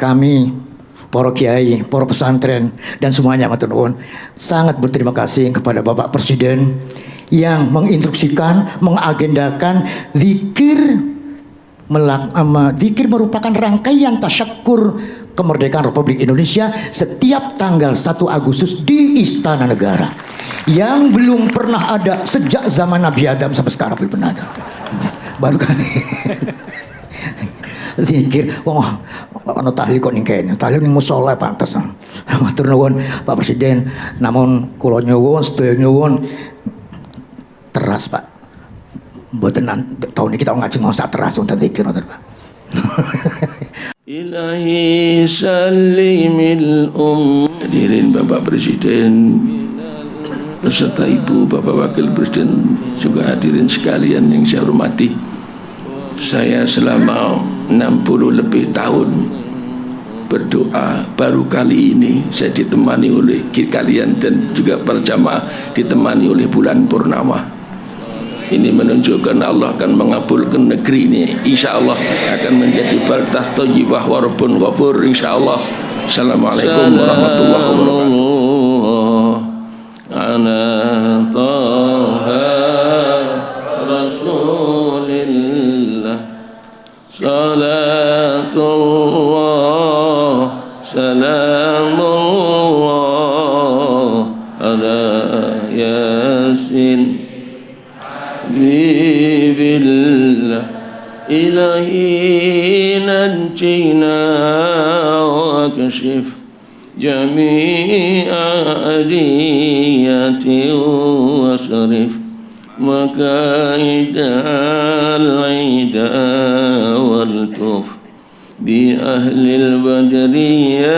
kami, para kiai, para pesantren, dan semuanya, matur nuwun, sangat berterima kasih kepada Bapak Presiden yang menginstruksikan, mengagendakan zikir merupakan rangkaian tasyakur kemerdekaan Republik Indonesia setiap tanggal 1 Agustus di Istana Negara yang belum pernah ada sejak zaman Nabi Adam sampai sekarang, belum pernah ada. Baru kali zikir ono tahlil kok ning kene, tahlil ning musala pantes. Matur nuwun Pak Presiden, namun kula nyuwun sedaya nyuwun teras Pak. Mboten tahun ini kita ngajeng mau sak teras wonten zikir wonten Pak. Ilahi salimil hadirin Bapak Presiden beserta Ibu Bapak Wakil Presiden, juga hadirin sekalian yang saya hormati. Saya selama 60 lebih tahun berdoa, baru kali ini saya ditemani oleh kalian dan juga para jamaah ditemani oleh bulan purnama. Ini menunjukkan Allah akan mengabulkan negeri ini, insya Allah akan menjadi baldah thayyibah wa rabbun ghafur, insya Allah. Assalamualaikum warahmatullahi wabarakatuh. Ana taha rasulillah, salatullah salamullah ala yasin billah ilahi najjina wa kashif jami'a adiyati wa sarif makaidal aida wal tuf bi ahlil badriyah.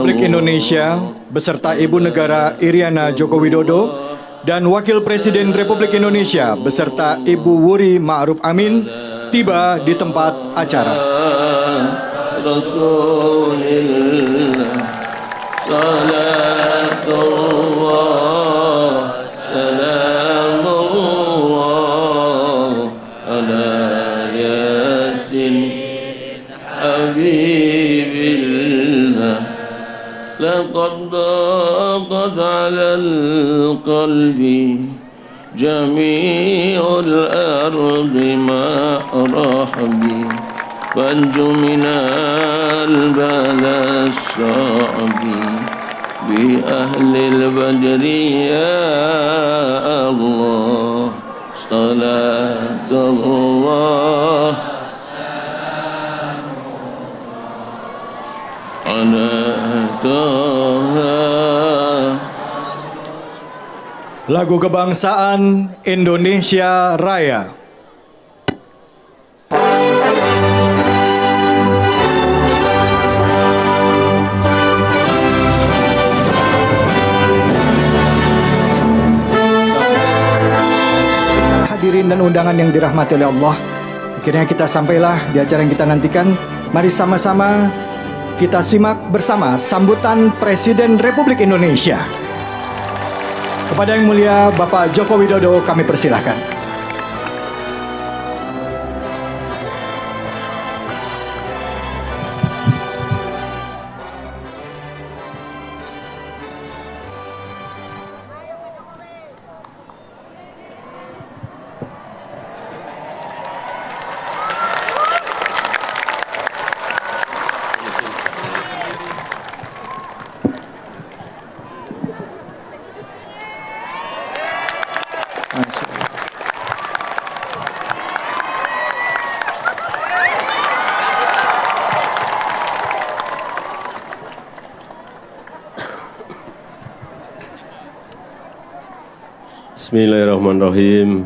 Republik Indonesia beserta Ibu Negara Iriana Joko Widodo dan Wakil Presiden Republik Indonesia beserta Ibu Wuri Ma'ruf Amin tiba di tempat acara. Rasulillah salatullah salamullah ala yasin habibillah laqad daqat ala al-qalbi jami'ul ardi ma rahbi fanju minal balas sa'bi bi ahlil badri ya Allah salatullah ala taha. Lagu kebangsaan Indonesia Raya. Hadirin dan undangan yang dirahmati oleh Allah, akhirnya kita sampailah di acara yang kita nantikan. Mari sama-sama kita simak bersama sambutan Presiden Republik Indonesia. Kepada Yang Mulia Bapak Joko Widodo kami persilahkan. Bismillahirrahmanirrahim.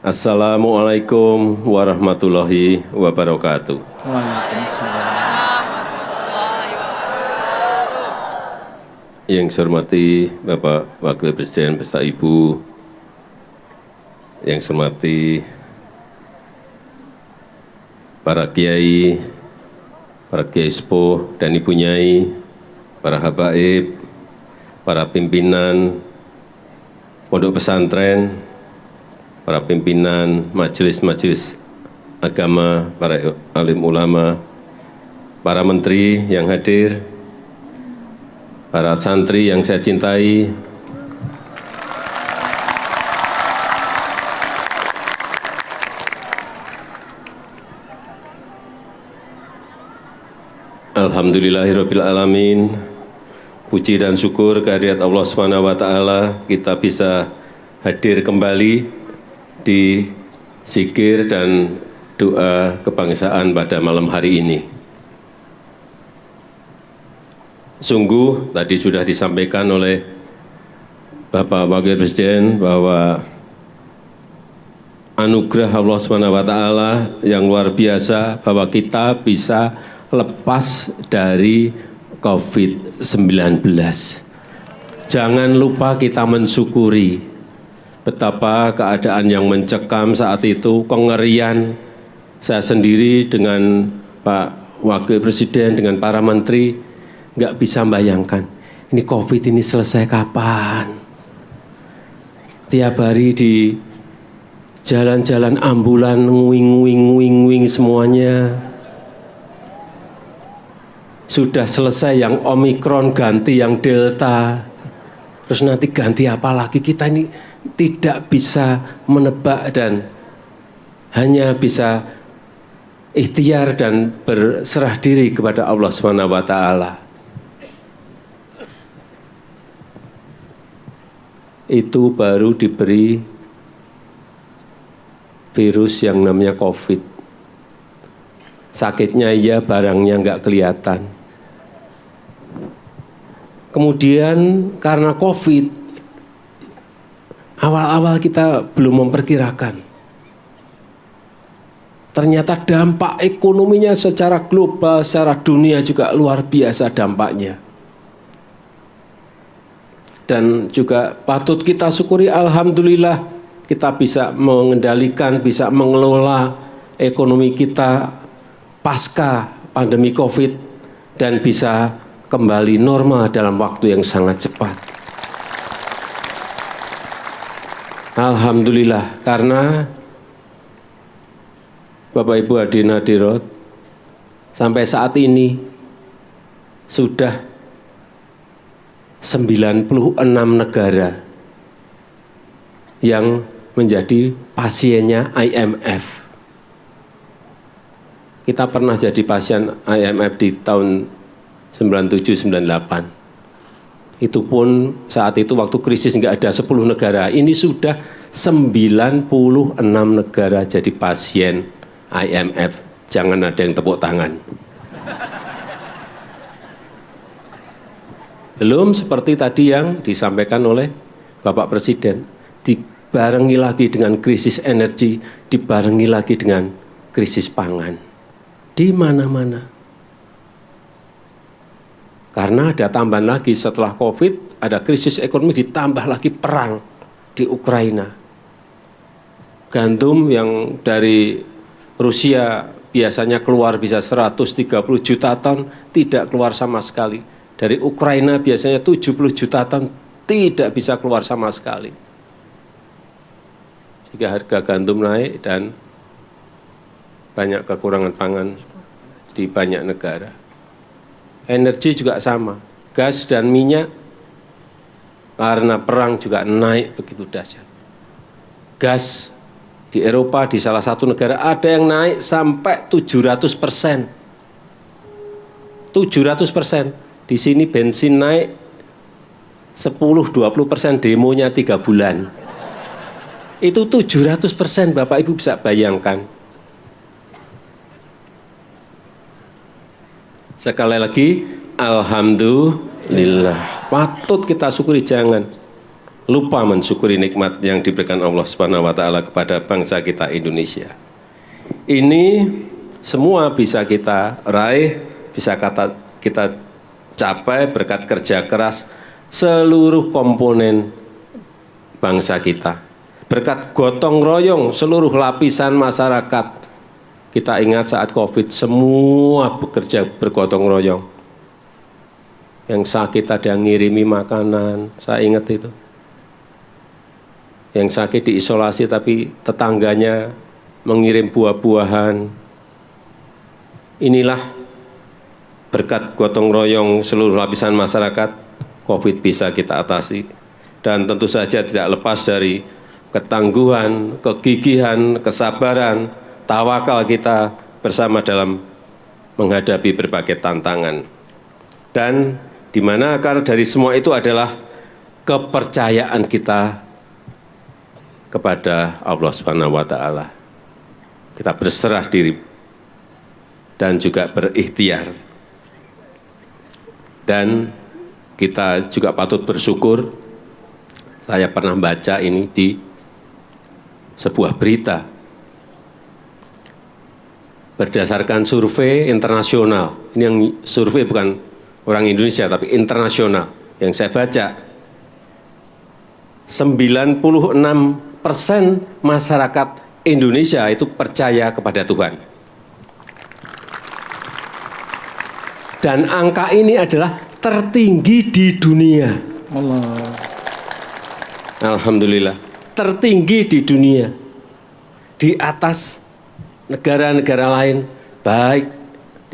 Assalamualaikum warahmatullahi wabarakatuh. Yang saya hormati Bapak Wakil Presiden beserta Ibu, yang saya hormati para kiai sepuh dan Ibu Nyai, para habaib, para pimpinan pondok pesantren, para pimpinan majelis-majelis agama, para alim ulama, para menteri yang hadir, para santri yang saya cintai, alhamdulillahirabbil alamin. Puji dan syukur kehadirat Allah Subhanahu wa taala, kita bisa hadir kembali di zikir dan doa kebangsaan pada malam hari ini. Sungguh tadi sudah disampaikan oleh Bapak Wakil Presiden bahwa anugerah Allah Subhanahu wa taala yang luar biasa bahwa kita bisa lepas dari COVID-19. Jangan lupa kita mensyukuri betapa keadaan yang mencekam saat itu, kengerian. Saya sendiri dengan Pak Wakil Presiden, dengan para menteri, nggak bisa bayangkan, ini COVID ini selesai kapan. Tiap hari di jalan-jalan ambulan, nguing semuanya. Sudah selesai yang Omikron, ganti yang Delta. Terus nanti ganti apa lagi? Kita ini tidak bisa menebak dan hanya bisa ikhtiar dan berserah diri kepada Allah Subhanahu wa taala. Itu baru diberi virus yang namanya COVID. Sakitnya iya, barangnya nggak kelihatan. Kemudian karena COVID, awal-awal kita belum memperkirakan. Ternyata dampak ekonominya secara global, secara dunia juga luar biasa dampaknya. Dan juga patut kita syukuri, alhamdulillah kita bisa mengendalikan, bisa mengelola ekonomi kita pasca pandemi COVID dan bisa kembali normal dalam waktu yang sangat cepat. Alhamdulillah, karena Bapak Ibu hadirin hadirat, sampai saat ini sudah 96 negara yang menjadi pasiennya IMF. Kita pernah jadi pasien IMF di tahun 97-98. Itu pun saat itu waktu krisis nggak ada 10 negara. Ini sudah 96 negara jadi pasien IMF. Jangan ada yang tepuk tangan. Belum seperti tadi yang disampaikan oleh Bapak Presiden. Dibarengi lagi dengan krisis energi, dibarengi lagi dengan krisis pangan. Di mana-mana. Karena ada tambahan lagi setelah COVID, ada krisis ekonomi, ditambah lagi perang di Ukraina. Gandum yang dari Rusia biasanya keluar bisa 130 juta ton, tidak keluar sama sekali. Dari Ukraina biasanya 70 juta ton, tidak bisa keluar sama sekali. Sehingga harga gandum naik dan banyak kekurangan pangan di banyak negara. Energi juga sama, gas dan minyak karena perang juga naik begitu dahsyat. Gas di Eropa, di salah satu negara ada yang naik sampai 700%. 700%. Di sini bensin naik 10-20%, demonya 3 bulan. Itu 700%, Bapak Ibu bisa bayangkan. Sekali lagi, alhamdulillah. Patut kita syukuri, jangan lupa mensyukuri nikmat yang diberikan Allah Subhanahu wa taala kepada bangsa kita Indonesia. Ini semua bisa kita raih, bisa kita capai berkat kerja keras seluruh komponen bangsa kita. Berkat gotong royong seluruh lapisan masyarakat. Kita ingat saat COVID semua bekerja bergotong royong. Yang sakit ada yang ngirimi makanan, saya ingat itu. Yang sakit diisolasi tapi tetangganya mengirim buah-buahan. Inilah berkat gotong royong seluruh lapisan masyarakat, COVID bisa kita atasi. Dan tentu saja tidak lepas dari ketangguhan, kegigihan, kesabaran, tawakal kita bersama dalam menghadapi berbagai tantangan. Dan di mana akar dari semua itu adalah kepercayaan kita kepada Allah Subhanahu wa taala. Kita berserah diri dan juga berikhtiar. Dan kita juga patut bersyukur. Saya pernah baca ini di sebuah berita. Berdasarkan survei internasional, ini yang survei bukan orang Indonesia tapi internasional yang saya baca, 96% masyarakat Indonesia itu percaya kepada Tuhan. Dan angka ini adalah tertinggi di dunia. Alhamdulillah, tertinggi di dunia. Di atas negara-negara lain, baik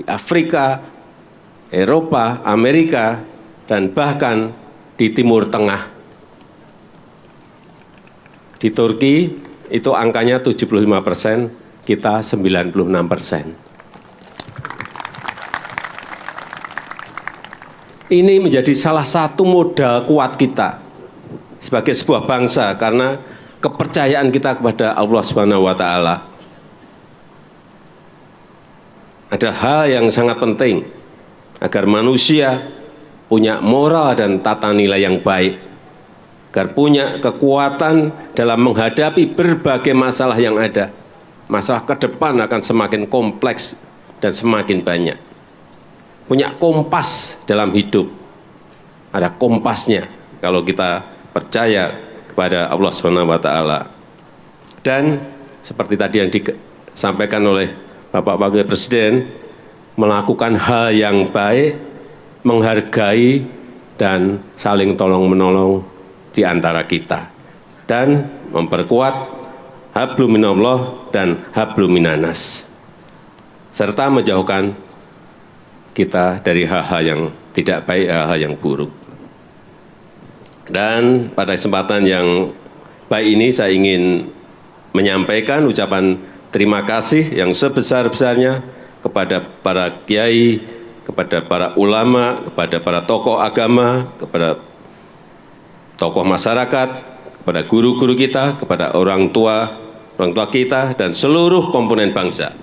di Afrika, Eropa, Amerika, dan bahkan di Timur Tengah. Di Turki itu angkanya 75%, kita 96%. Ini menjadi salah satu modal kuat kita sebagai sebuah bangsa karena kepercayaan kita kepada Allah Subhanahu wa taala. Ada hal yang sangat penting agar manusia punya moral dan tata nilai yang baik, agar punya kekuatan dalam menghadapi berbagai masalah yang ada. Masalah ke depan akan semakin kompleks dan semakin banyak. Punya kompas dalam hidup. Ada kompasnya kalau kita percaya kepada Allah Subhanahu wa taala. Dan seperti tadi yang disampaikan oleh Bapak Wakil Presiden, melakukan hal yang baik, menghargai dan saling tolong-menolong di antara kita. Dan memperkuat hablum minallah dan hablum minanas. Serta menjauhkan kita dari hal-hal yang tidak baik, hal-hal yang buruk. Dan pada kesempatan yang baik ini saya ingin menyampaikan ucapan terima kasih yang sebesar-besarnya kepada para kiai, kepada para ulama, kepada para tokoh agama, kepada tokoh masyarakat, kepada guru-guru kita, kepada orang tua kita, dan seluruh komponen bangsa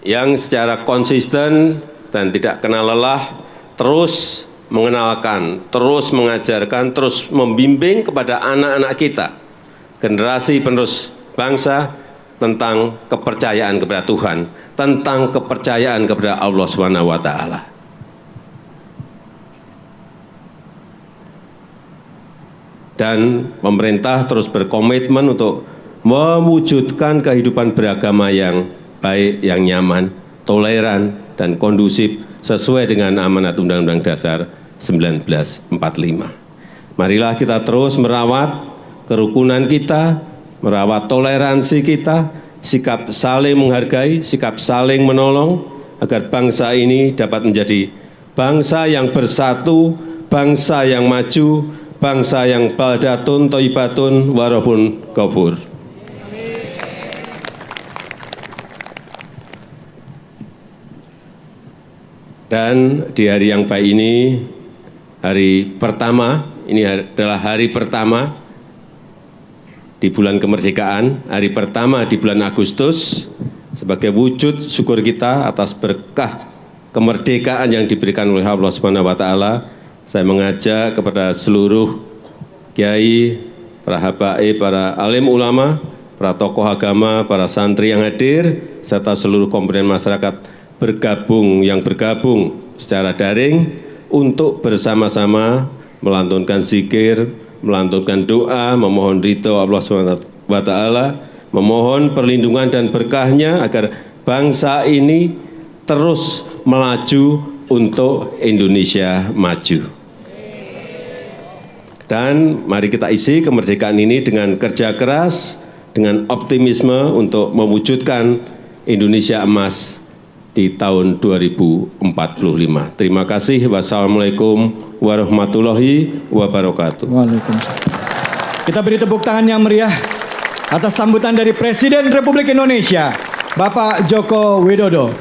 yang secara konsisten dan tidak kenal lelah terus mengenalkan, terus mengajarkan, terus membimbing kepada anak-anak kita, generasi penerus bangsa, tentang kepercayaan kepada Tuhan, tentang kepercayaan kepada Allah Subhanahu wa taala. Dan pemerintah terus berkomitmen untuk mewujudkan kehidupan beragama yang baik, yang nyaman, toleran, dan kondusif sesuai dengan amanat Undang-Undang Dasar 1945. Marilah kita terus merawat kerukunan kita, merawat toleransi kita, sikap saling menghargai, sikap saling menolong, agar bangsa ini dapat menjadi bangsa yang bersatu, bangsa yang maju, bangsa yang baldatun, thayyibatun, warabun ghafur. Dan di hari yang baik ini, hari pertama, ini adalah hari pertama di bulan kemerdekaan, hari pertama di bulan Agustus, sebagai wujud syukur kita atas berkah kemerdekaan yang diberikan oleh Allah Subhanahu wa taala. Saya mengajak kepada seluruh kiai, para habaib, para alim ulama, para tokoh agama, para santri yang hadir, serta seluruh komponen masyarakat yang bergabung secara daring untuk bersama-sama melantunkan zikir, melantunkan doa, memohon ridho Allah SWT, memohon perlindungan dan berkahnya agar bangsa ini terus melaju untuk Indonesia maju. Dan mari kita isi kemerdekaan ini dengan kerja keras, dengan optimisme untuk mewujudkan Indonesia emas di tahun 2045. Terima kasih. Wassalamualaikum warahmatullahi wabarakatuh. Waalaikumsalam. Kita beri tepuk tangan yang meriah atas sambutan dari Presiden Republik Indonesia, Bapak Joko Widodo.